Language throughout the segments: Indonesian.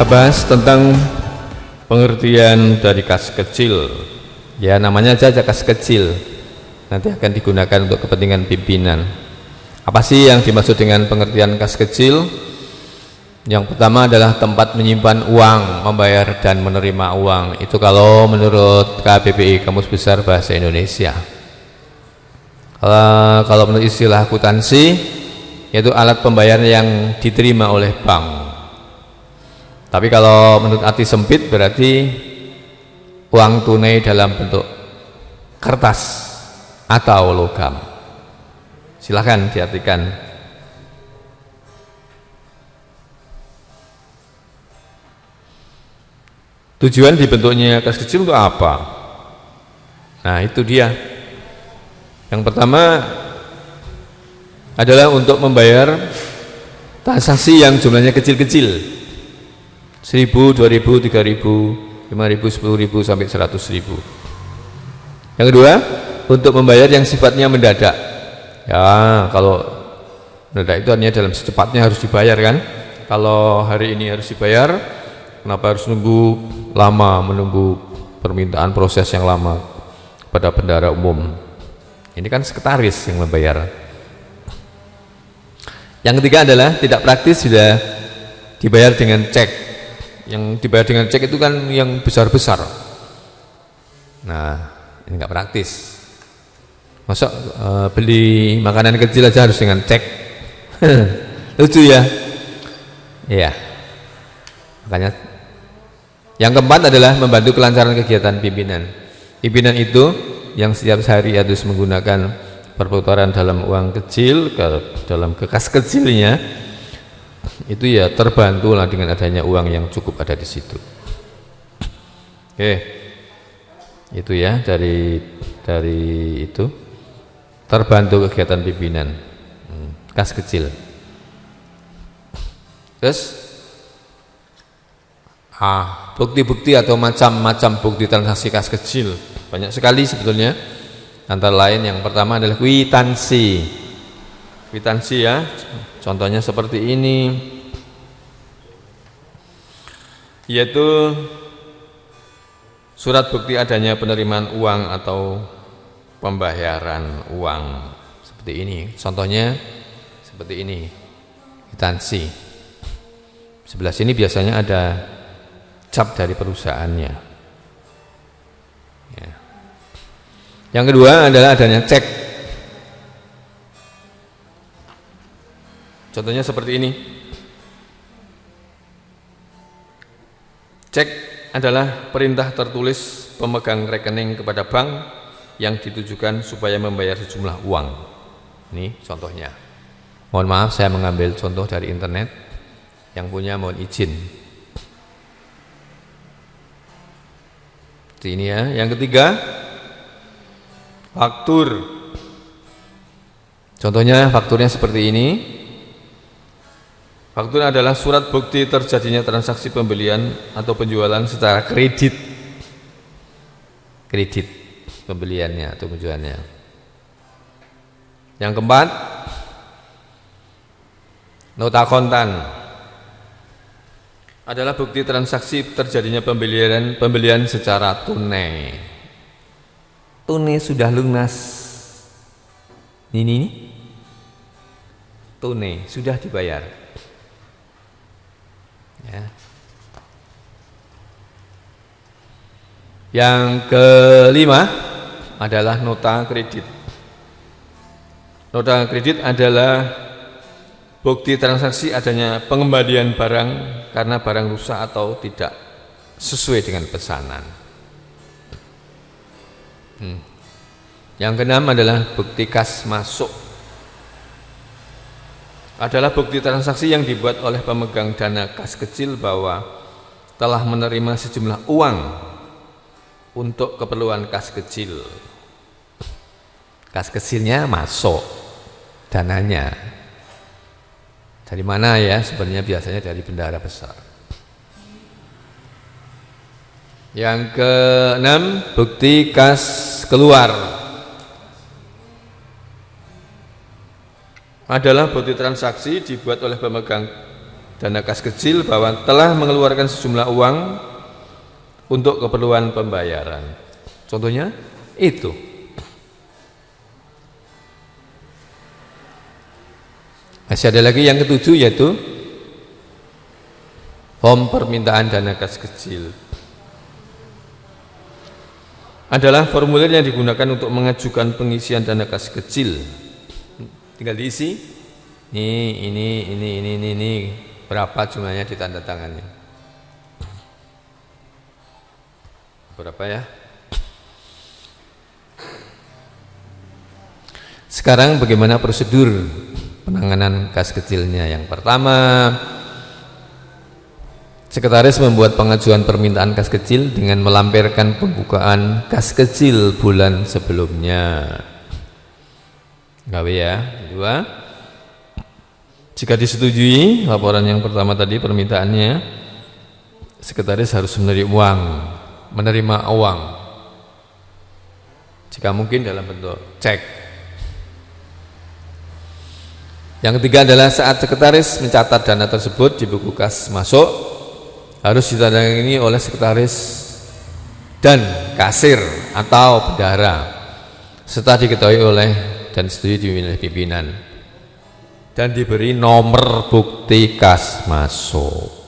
Kita bahas tentang pengertian dari kas kecil. Ya, namanya saja kas kecil. Nanti akan digunakan untuk kepentingan pimpinan. Apa sih yang dimaksud dengan pengertian kas kecil? Yang pertama adalah tempat menyimpan uang, membayar dan menerima uang. Itu kalau menurut KBBI, Kamus Besar Bahasa Indonesia. Kalau menurut istilah akuntansi, yaitu alat pembayaran yang diterima oleh bank. Tapi kalau menurut arti sempit berarti uang tunai dalam bentuk kertas atau logam. Silahkan diartikan. Tujuan dibentuknya kas kecil untuk apa? Nah, itu dia. Yang pertama adalah untuk membayar transaksi yang jumlahnya kecil-kecil. 1.000, 2.000, 3.000, 5.000, 10.000 sampai 100.000. Yang kedua, untuk membayar yang sifatnya mendadak. Ya, kalau mendadak itu artinya dalam secepatnya harus dibayar kan. Kalau hari ini harus dibayar, kenapa harus menunggu permintaan proses yang lama pada bendahara umum? Ini kan sekretaris yang membayar. Yang ketiga adalah tidak praktis sudah dibayar dengan cek. Yang dibayar dengan cek itu kan yang besar-besar. Nah, ini nggak praktis. Masa beli makanan kecil aja harus dengan cek? Lucu ya? Iya. Makanya yang keempat adalah membantu kelancaran kegiatan pimpinan. Pimpinan itu yang setiap hari harus menggunakan perputaran dalam uang kecil dalam kas kecilnya, itu ya terbantulah dengan adanya uang yang cukup ada di situ. Oke, itu ya dari itu terbantu kegiatan pimpinan, kas kecil. Terus bukti-bukti atau macam-macam bukti transaksi kas kecil banyak sekali sebetulnya. Antara lain yang pertama adalah kwitansi. Kwitansi ya, contohnya seperti ini, yaitu surat bukti adanya penerimaan uang atau pembayaran uang. Seperti ini, contohnya seperti ini, kwitansi. Sebelah sini biasanya ada cap dari perusahaannya. Ya. Yang kedua adalah adanya cek. Contohnya seperti ini. Cek adalah perintah tertulis pemegang rekening kepada bank yang ditujukan supaya membayar sejumlah uang. Ini contohnya. Mohon maaf saya mengambil contoh dari internet. Yang punya mohon izin. Seperti ini ya. Yang ketiga, faktur. Contohnya fakturnya seperti ini. Faktur adalah surat bukti terjadinya transaksi pembelian atau penjualan secara kredit. Kredit pembeliannya atau penjualannya. Yang keempat, nota kontan adalah bukti transaksi terjadinya pembelian secara tunai. Tunai sudah lunas. Ini tunai sudah dibayar. Ya. Yang kelima adalah nota kredit. Nota kredit adalah bukti transaksi adanya pengembalian barang karena barang rusak atau tidak sesuai dengan pesanan. Yang keenam adalah bukti kas masuk. Adalah bukti transaksi yang dibuat oleh pemegang dana kas kecil bahwa telah menerima sejumlah uang untuk keperluan kas kecil. Kas kecilnya masuk dananya. Dari mana ya? Sebenarnya biasanya dari bendahara besar. Yang keenam, bukti kas keluar. Adalah bukti transaksi dibuat oleh pemegang dana kas kecil bahwa telah mengeluarkan sejumlah uang untuk keperluan pembayaran. Contohnya itu. Masih ada lagi yang ketujuh, yaitu form permintaan dana kas kecil. Adalah formulir yang digunakan untuk mengajukan pengisian dana kas kecil. Tinggal diisi, ini berapa jumlahnya, ditandatangani. Berapa ya? Sekarang bagaimana prosedur penanganan kas kecilnya? Yang pertama, sekretaris membuat pengajuan permintaan kas kecil dengan melampirkan pembukaan kas kecil bulan sebelumnya. Gawe ya. Kedua, jika disetujui laporan yang pertama tadi permintaannya, sekretaris harus menerima uang jika mungkin dalam bentuk cek. Yang ketiga adalah saat sekretaris mencatat dana tersebut di buku kas masuk, harus ditandangani oleh sekretaris dan kasir atau bendahara, serta diketahui oleh dan disetujui oleh pimpinan, dan diberi nomor bukti kas masuk.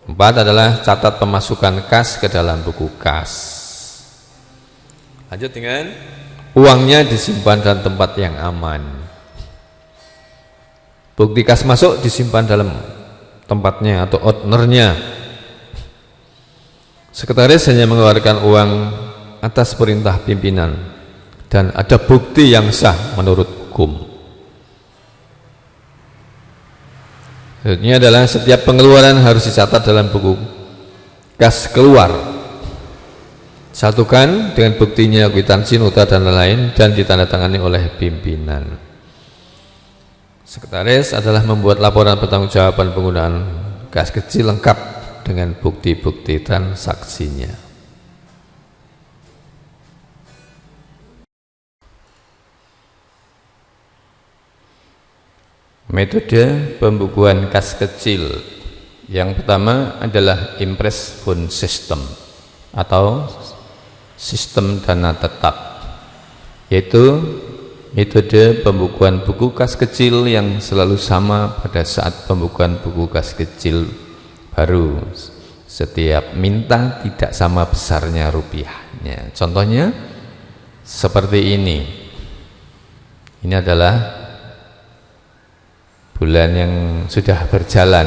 4 adalah catat pemasukan kas ke dalam buku kas. Lanjut dengan uangnya disimpan dalam tempat yang aman. Bukti kas masuk disimpan dalam tempatnya atau ownernya. Sekretaris hanya mengeluarkan uang atas perintah pimpinan dan ada bukti yang sah menurut hukum. Selanjutnya adalah setiap pengeluaran harus dicatat dalam buku kas keluar, satukan dengan buktinya, kwitansi, nota dan lain-lain, dan ditandatangani oleh pimpinan. Sekretaris adalah membuat laporan pertanggungjawaban penggunaan kas kecil lengkap dengan bukti-bukti transaksinya. Metode pembukuan kas kecil yang pertama adalah Impress Fund System atau sistem dana tetap, yaitu metode pembukuan buku kas kecil yang selalu sama pada saat pembukuan buku kas kecil baru. Setiap minta tidak sama besarnya rupiahnya. Contohnya seperti ini. Ini adalah bulan yang sudah berjalan.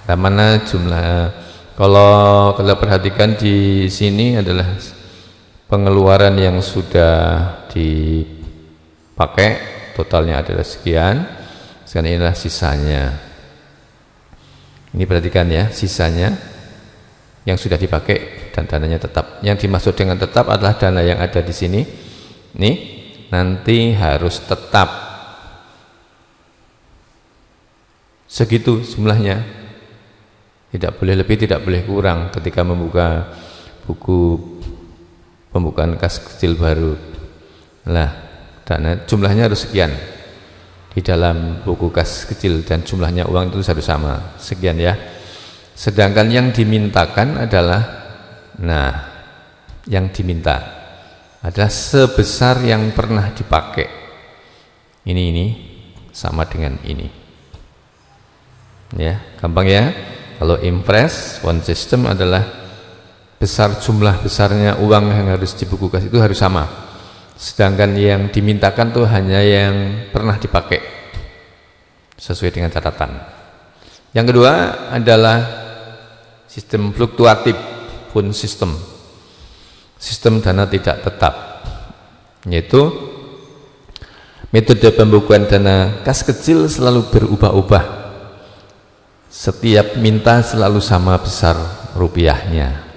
Mana jumlah, kalau perhatikan di sini adalah pengeluaran yang sudah dipakai, totalnya adalah sekian. Sekarang inilah sisanya. Ini perhatikan ya, sisanya yang sudah dipakai dan dananya tetap. Yang dimaksud dengan tetap adalah dana yang ada di sini. Nih, nanti harus tetap segitu jumlahnya. Tidak boleh lebih, tidak boleh kurang ketika membuka buku pembukaan kas kecil baru. Nah, dana jumlahnya harus sekian di dalam buku kas kecil dan jumlahnya uang itu harus sama, sekian ya. Sedangkan yang dimintakan adalah, nah, yang diminta adalah sebesar yang pernah dipakai. Ini sama dengan ini. Ya, gampang ya. Kalau Impress Fund System adalah jumlah besarnya uang yang harus di buku kas itu harus sama. Sedangkan yang dimintakan tuh hanya yang pernah dipakai sesuai dengan catatan. Yang kedua adalah sistem fluktuatif Fund System, sistem dana tidak tetap, yaitu metode pembukuan dana kas kecil selalu berubah-ubah. Setiap minta selalu sama besar rupiahnya.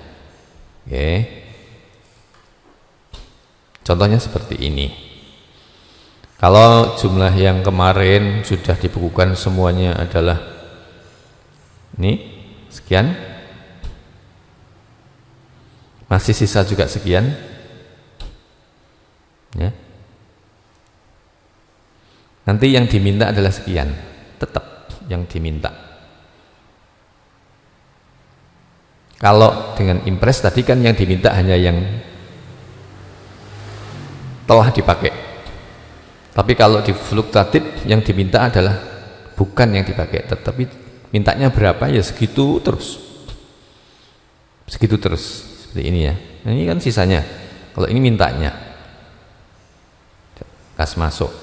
Oke. Contohnya seperti ini. Kalau jumlah yang kemarin sudah dibukukan semuanya adalah ini sekian, masih sisa juga sekian ya. Nanti yang diminta adalah sekian, tetap yang diminta. Kalau dengan impres tadi kan yang diminta hanya yang telah dipakai. Tapi kalau di fluktuatif yang diminta adalah bukan yang dipakai, tetapi mintanya berapa ya segitu terus. Segitu terus. Seperti ini ya. Nah, ini kan sisanya. Kalau ini mintanya. Kas masuk.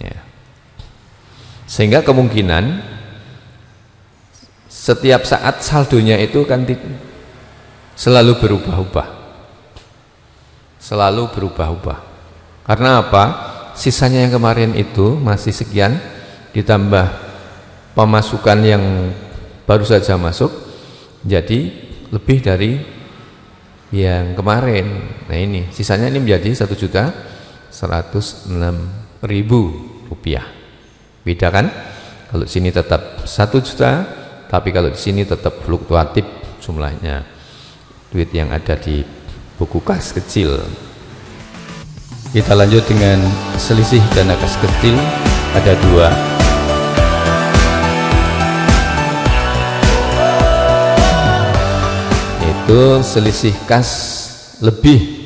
Ya. Sehingga kemungkinan setiap saat saldonya itu kan selalu berubah-ubah. Selalu berubah-ubah. Karena apa? Sisanya yang kemarin itu masih sekian, ditambah pemasukan yang baru saja masuk, jadi lebih dari yang kemarin. Nah ini sisanya ini menjadi 1.106.000 rupiah. Beda kan? Kalau di sini tetap 1 juta, tapi kalau di sini tetap fluktuatif jumlahnya duit yang ada di buku kas kecil. Kita lanjut dengan selisih dana kas kecil, ada 2, yaitu selisih kas lebih.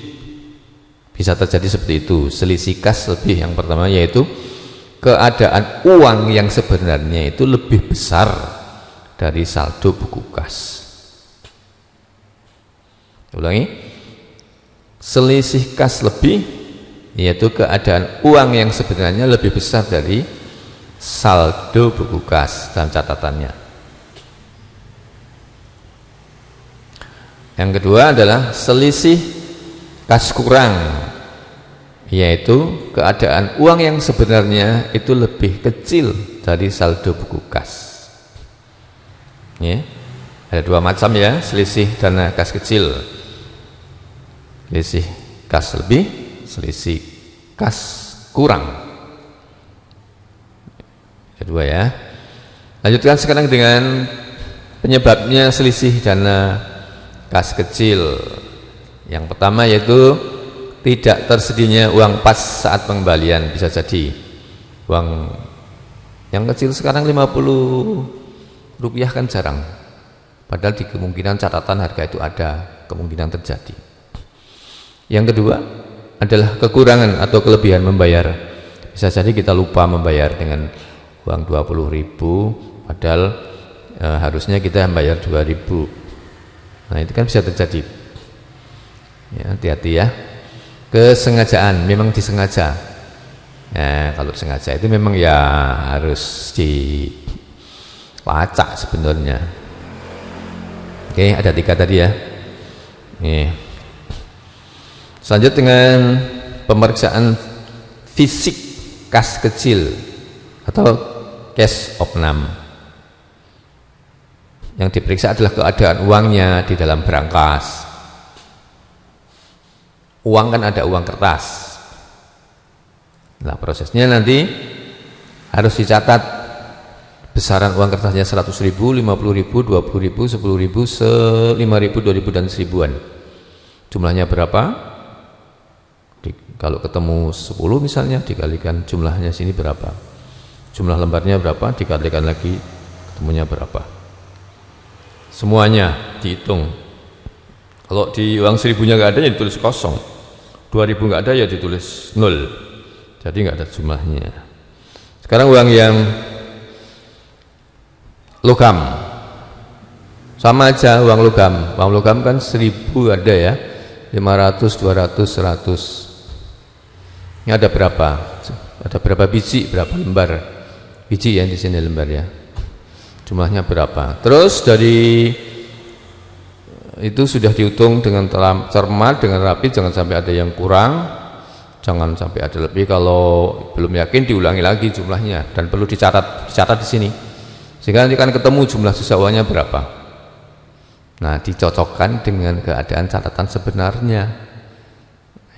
Bisa terjadi seperti itu, selisih kas lebih. Yang pertama yaitu keadaan uang yang sebenarnya itu lebih besar dari saldo buku kas. Ulangi, selisih kas lebih yaitu keadaan uang yang sebenarnya lebih besar dari saldo buku kas dalam catatannya. Yang kedua adalah selisih kas kurang, yaitu keadaan uang yang sebenarnya itu lebih kecil dari saldo buku kas. Ya, ada 2 macam ya, selisih dana kas kecil, selisih kas lebih, selisih kas kurang. Kedua ya. Lanjutkan sekarang dengan penyebabnya selisih dana kas kecil. Yang pertama yaitu tidak tersedianya uang pas saat pengembalian. Bisa jadi uang yang kecil sekarang 50 rupiah kan jarang, padahal di kemungkinan catatan harga itu ada kemungkinan terjadi. Yang kedua adalah kekurangan atau kelebihan membayar. Bisa jadi kita lupa membayar dengan uang 20.000 padahal harusnya kita membayar 2.000. Nah itu kan bisa terjadi ya, hati-hati ya. Kesengajaan, memang disengaja. Nah kalau sengaja itu memang ya harus dilacak sebenarnya. Oke, ada 3 tadi ya. Nih. Selanjut dengan pemeriksaan fisik kas kecil atau cash opnam. Yang diperiksa adalah keadaan uangnya di dalam berangkas. Uang kan ada uang kertas. Nah prosesnya nanti harus dicatat besaran uang kertasnya 100.000, 50.000, 20.000, 10.000, 5.000, 2.000 dan 1.000-an. Jumlahnya berapa? Kalau ketemu 10 misalnya dikalikan jumlahnya sini berapa, jumlah lembarnya berapa, dikalikan lagi ketemunya berapa, semuanya dihitung. Kalau di uang 1.000-nya nggak ada ya ditulis kosong, 2.000 nggak ada ya ditulis 0, jadi nggak ada jumlahnya. Sekarang uang yang logam sama aja. Uang logam kan 1.000 ada ya, 500, 200, 100. Ini ada berapa? Ada berapa biji, berapa lembar biji ya di sini lembar ya. Jumlahnya berapa? Terus dari itu sudah dihitung dengan cermat, dengan rapi, jangan sampai ada yang kurang, jangan sampai ada lebih. Kalau belum yakin diulangi lagi jumlahnya dan perlu dicatat di sini. Sehingga nanti kan ketemu jumlah sisa uangnya berapa. Nah, dicocokkan dengan keadaan catatan sebenarnya.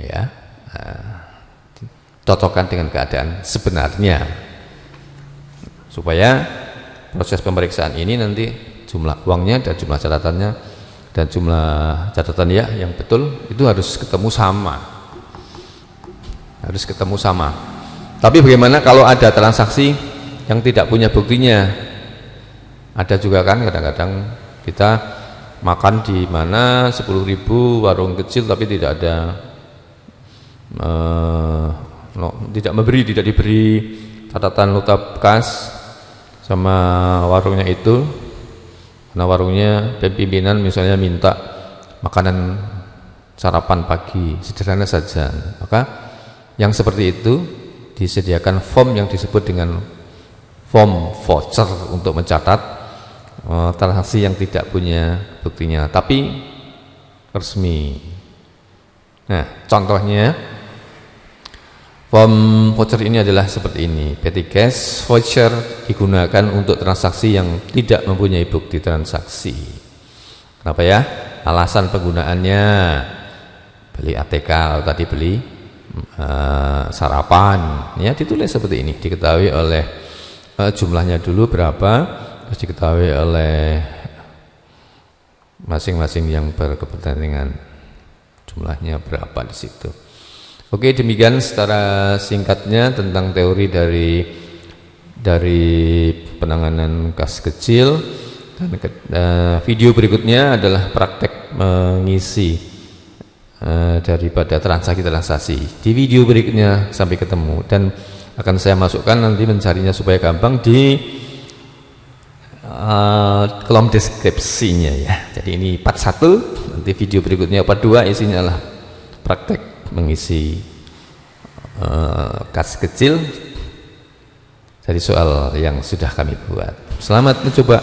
Ya. Nah, cocokkan dengan keadaan sebenarnya supaya proses pemeriksaan ini nanti jumlah uangnya dan jumlah catatannya dan jumlah catatan ya yang betul itu harus ketemu sama, harus ketemu sama. Tapi bagaimana kalau ada transaksi yang tidak punya buktinya, Ada juga kan kadang-kadang kita makan di mana 10.000 warung kecil tapi tidak ada tidak diberi catatan nota kas sama warungnya itu, karena warungnya dan pimpinan misalnya minta makanan sarapan pagi sederhana saja, maka yang seperti itu disediakan form yang disebut dengan form voucher untuk mencatat transaksi yang tidak punya buktinya tapi resmi. Nah, contohnya form voucher ini adalah seperti ini. Petty cash voucher digunakan untuk transaksi yang tidak mempunyai bukti transaksi. Kenapa ya? Alasan penggunaannya beli ATK atau tadi beli sarapan, ya ditulis seperti ini, diketahui oleh jumlahnya dulu berapa, terus diketahui oleh masing-masing yang berkepentingan jumlahnya berapa di situ. Oke, demikian secara singkatnya tentang teori dari penanganan kas kecil. Dan video berikutnya adalah praktek mengisi daripada transaksi. Di video berikutnya sampai ketemu, dan akan saya masukkan nanti mencarinya supaya gampang di kolom deskripsinya ya. Jadi ini part 1, nanti video berikutnya part 2 isinya adalah praktek mengisi kas kecil dari soal yang sudah kami buat. Selamat mencoba.